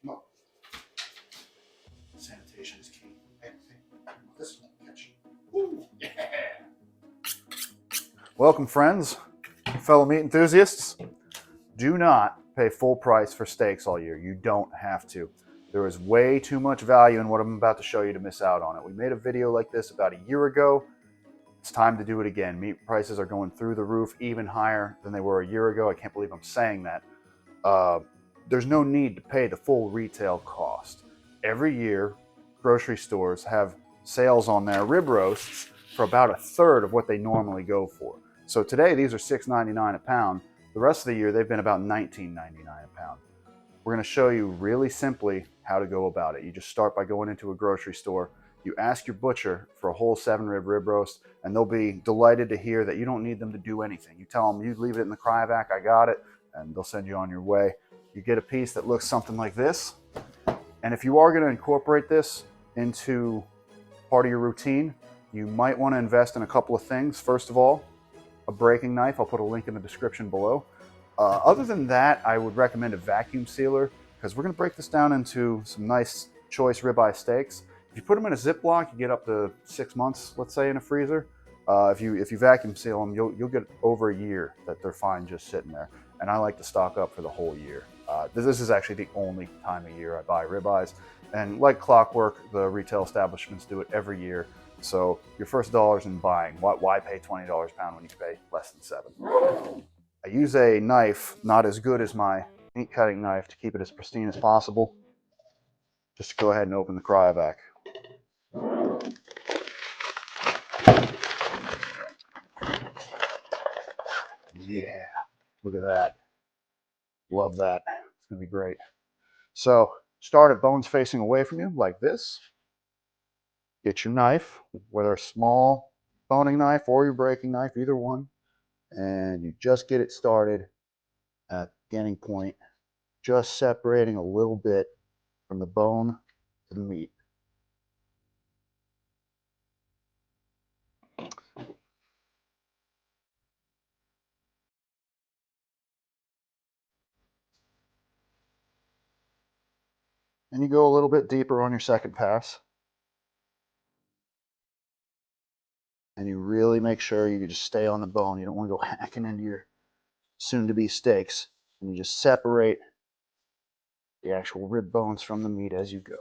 No. Sanitation is key. Hey, this is the kitchen. Woo, yeah. Welcome, friends, fellow meat enthusiasts. Do not pay full price for steaks all year. You don't have to. There is way too much value in what I'm about to show you to miss out on it. We made a video like this about a year ago. It's time to do it again. Meat prices are going through the roof, even higher than they were a year ago. I can't believe I'm saying that. There's no need to pay the full retail cost. Every year, grocery stores have sales on their rib roasts for about a third of what they normally go for. So today, these are $6.99 a pound. The rest of the year, they've been about $19.99 a pound. We're going to show you really simply how to go about it. You just start by going into a grocery store. You ask your butcher for a whole 7-rib rib roast, and they'll be delighted to hear that you don't need them to do anything. You tell them, you leave it in the cryovac, I got it, and they'll send you on your way. You get a piece that looks something like this. And if you are going to incorporate this into part of your routine, you might want to invest in a couple of things. First of all, a breaking knife. I'll put a link in the description below. Other than that, I would recommend a vacuum sealer, because we're going to break this down into some nice choice ribeye steaks. If you put them in a Ziploc, you get up to 6 months, let's say, in a freezer. If you vacuum seal them, you'll get over a year that they're fine just sitting there. And I like to stock up for the whole year. This is actually the only time of year I buy ribeyes. And like clockwork, the retail establishments do it every year. So your first dollar's in buying. Why pay $20 a pound when you can pay less than $7? I use a knife, not as good as my meat cutting knife, to keep it as pristine as possible. Just go ahead and open the cryovac. Yeah, look at that. Love that. It's gonna be great. So start at bones facing away from you, like this. Get your knife, whether a small boning knife or your breaking knife, either one, and you just get it started at the beginning point, just separating a little bit from the bone to the meat. And you go a little bit deeper on your second pass. And you really make sure you just stay on the bone. You don't want to go hacking into your soon-to-be steaks. And you just separate the actual rib bones from the meat as you go.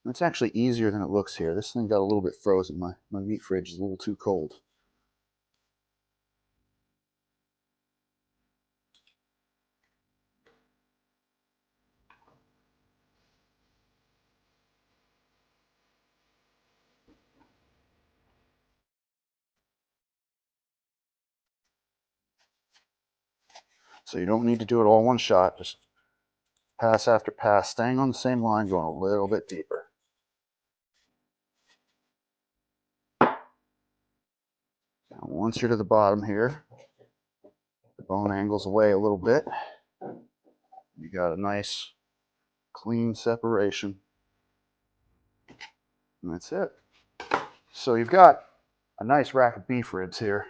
It's actually easier than it looks here. This thing got a little bit frozen. My meat fridge is a little too cold. So you don't need to do it all one shot. Just pass after pass, staying on the same line, going a little bit deeper. Now, once you're to the bottom here, the bone angles away a little bit. You got a nice, clean separation. And that's it. So you've got a nice rack of beef ribs here.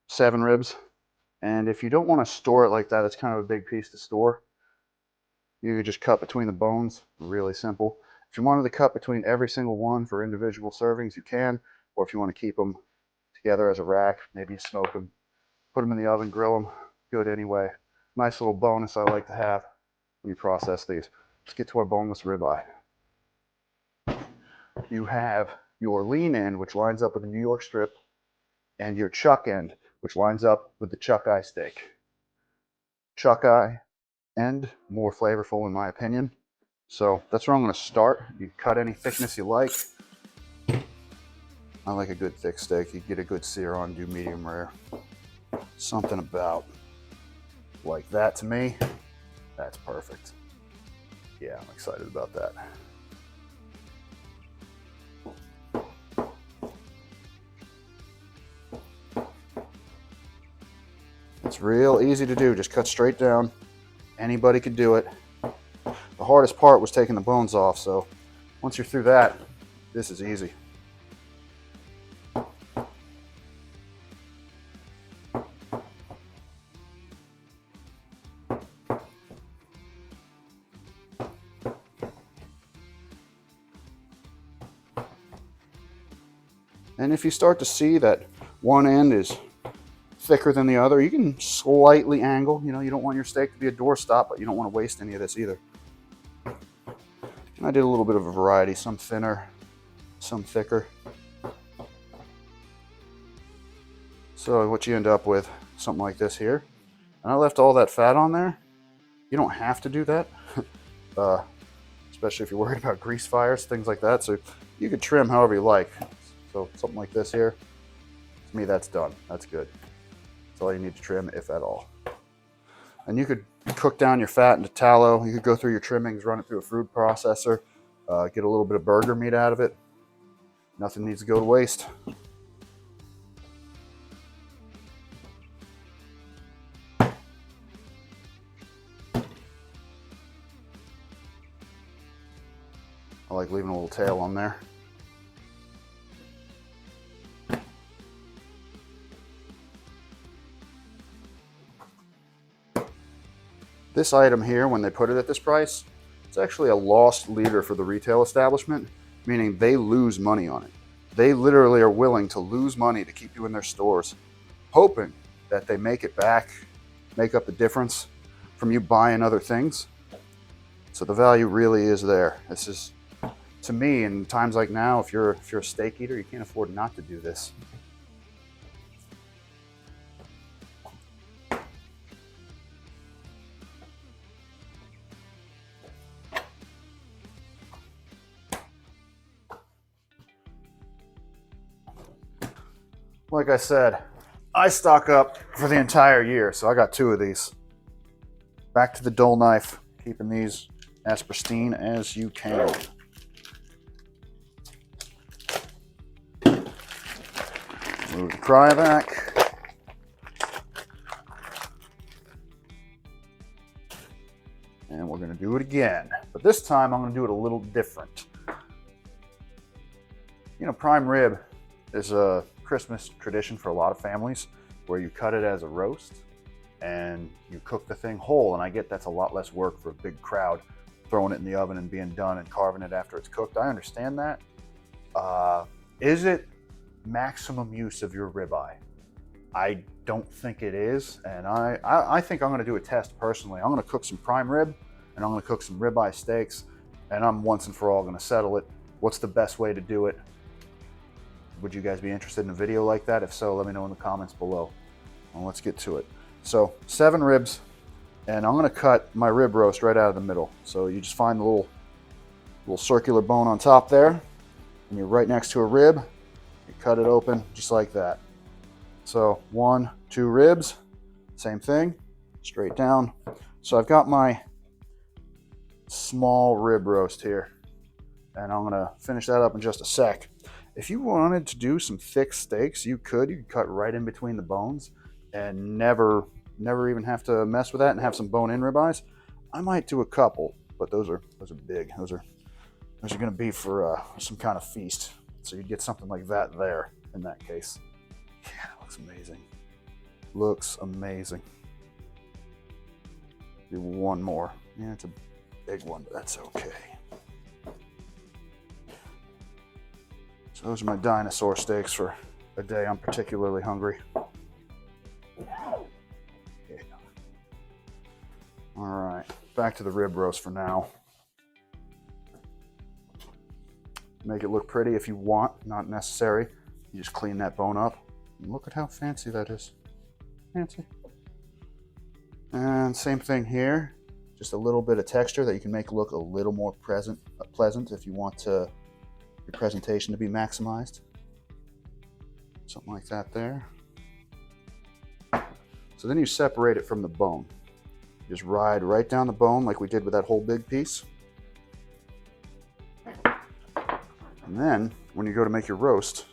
7 ribs. And if you don't want to store it like that, it's kind of a big piece to store. You could just cut between the bones, really simple. If you wanted to cut between every single one for individual servings, you can. Or if you want to keep them together as a rack, maybe you smoke them, put them in the oven, grill them, good anyway. Nice little bonus I like to have when you process these. Let's get to our boneless ribeye. You have your lean end, which lines up with the New York strip, and your chuck end, which lines up with the chuck eye steak. Chuck eye end, more flavorful in my opinion. So that's where I'm going to start. You cut any thickness you like. I like a good thick steak. You get a good sear on, do medium rare. Something about like that to me, that's perfect. Yeah, I'm excited about that. It's real easy to do, just cut straight down. Anybody could do it. The hardest part was taking the bones off, so once you're through that, this is easy. And if you start to see that one end is thicker than the other, you can slightly angle. You know, you don't want your steak to be a doorstop, but you don't want to waste any of this either. And I did a little bit of a variety, some thinner, some thicker. So what you end up with, something like this here. And I left all that fat on there. You don't have to do that, especially if you're worried about grease fires, things like that. So you could trim however you like. So something like this here, to me that's done, that's good. That's all you need to trim, if at all. And you could cook down your fat into tallow. You could go through your trimmings, run it through a food processor, get a little bit of burger meat out of it. Nothing needs to go to waste. I like leaving a little tail on there. This item here, when they put it at this price, it's actually a lost leader for the retail establishment, meaning they lose money on it. They literally are willing to lose money to keep you in their stores, hoping that they make it back, make up the difference from you buying other things. So the value really is there. This is, to me, in times like now, if you're a steak eater, you can't afford not to do this. Like I said, I stock up for the entire year, so I got 2 of these. Back to the dull knife, keeping these as pristine as you can. Move the cryovac. And we're going to do it again. But this time I'm going to do it a little different. You know, prime rib is a Christmas tradition for a lot of families where you cut it as a roast and you cook the thing whole. And I get that's a lot less work for a big crowd, throwing it in the oven and being done and carving it after it's cooked. I understand that. Is it maximum use of your ribeye? I don't think it is. And I think I'm going to do a test personally. I'm going to cook some prime rib and I'm going to cook some ribeye steaks, and I'm once and for all going to settle it. What's the best way to do it? Would you guys be interested in a video like that? If so, let me know in the comments below. Well, let's get to it. So 7 ribs, and I'm gonna cut my rib roast right out of the middle. So you just find the little circular bone on top there, and you're right next to a rib. You cut it open just like that. So 1, 2 ribs, same thing, straight down. So I've got my small rib roast here, and I'm gonna finish that up in just a sec. If you wanted to do some thick steaks, you could cut right in between the bones and never even have to mess with that and have some bone-in ribeyes. I might do a couple, but those are big. Those are going to be for some kind of feast. So you'd get something like that there in that case. Yeah, it looks amazing. Looks amazing. Do one more. Yeah, it's a big one, but that's okay. So those are my dinosaur steaks for a day I'm particularly hungry. Yeah. All right, back to the rib roast for now. Make it look pretty if you want, not necessary. You just clean that bone up. And look at how fancy that is. Fancy. And same thing here. Just a little bit of texture that you can make look a little more pleasant if you want your presentation to be maximized. Something like that there. So then you separate it from the bone. Just ride right down the bone like we did with that whole big piece. And then when you go to make your roast,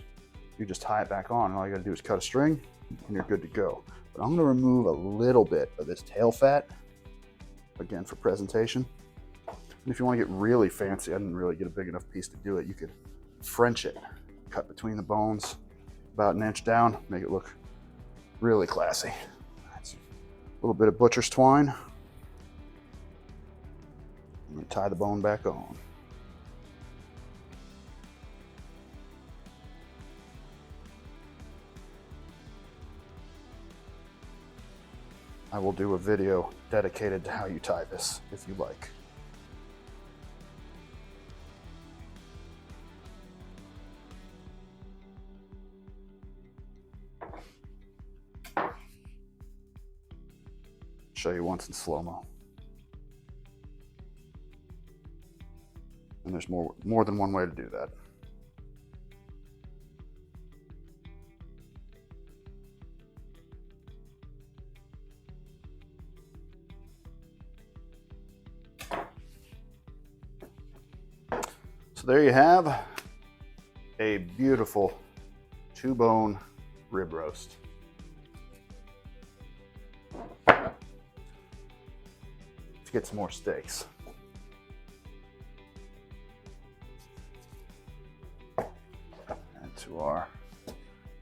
you just tie it back on, and all you gotta do is cut a string and you're good to go. But I'm gonna remove a little bit of this tail fat, again for presentation. And if you wanna get really fancy, I didn't really get a big enough piece to do it, you could French it. Cut between the bones, about an inch down, make it look really classy. That's a little bit of butcher's twine. I'm gonna tie the bone back on. I will do a video dedicated to how you tie this if you like. Show you once in slow-mo. And there's more than one way to do that. So there you have a beautiful 2-bone rib roast. Let's get some more steaks. Add to our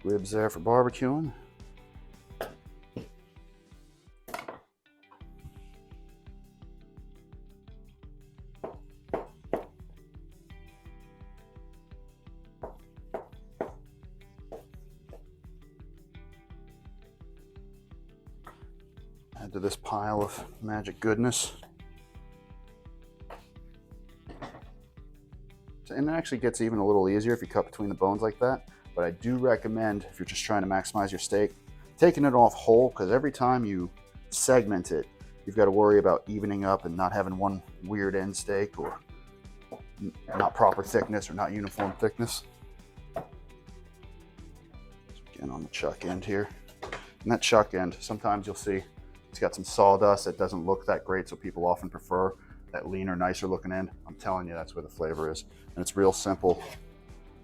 ribs there for barbecuing. Add to this pile of magic goodness. And it actually gets even a little easier if you cut between the bones like that. But I do recommend, if you're just trying to maximize your steak, taking it off whole, because every time you segment it, you've got to worry about evening up and not having one weird end steak or not proper thickness or not uniform thickness. So again, on the chuck end here. And that chuck end, sometimes you'll see it's got some sawdust that doesn't look that great, so people often prefer that leaner, nicer looking end. I'm telling you, that's where the flavor is. And it's real simple.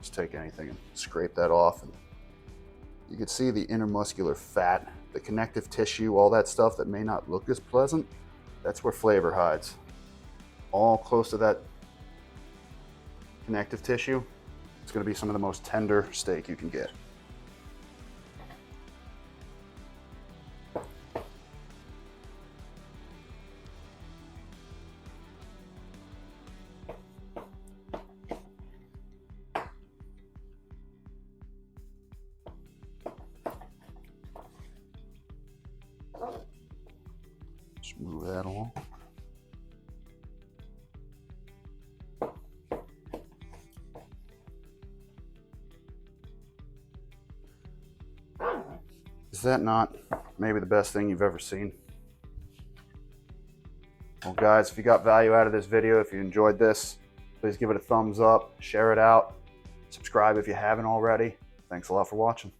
Just take anything and scrape that off. And you can see the intermuscular fat, the connective tissue, all that stuff that may not look as pleasant. That's where flavor hides. All close to that connective tissue. It's going to be some of the most tender steak you can get. Just move that along. Is that not maybe the best thing you've ever seen? Well guys, if you got value out of this video, if you enjoyed this, please give it a thumbs up, share it out, subscribe if you haven't already. Thanks a lot for watching.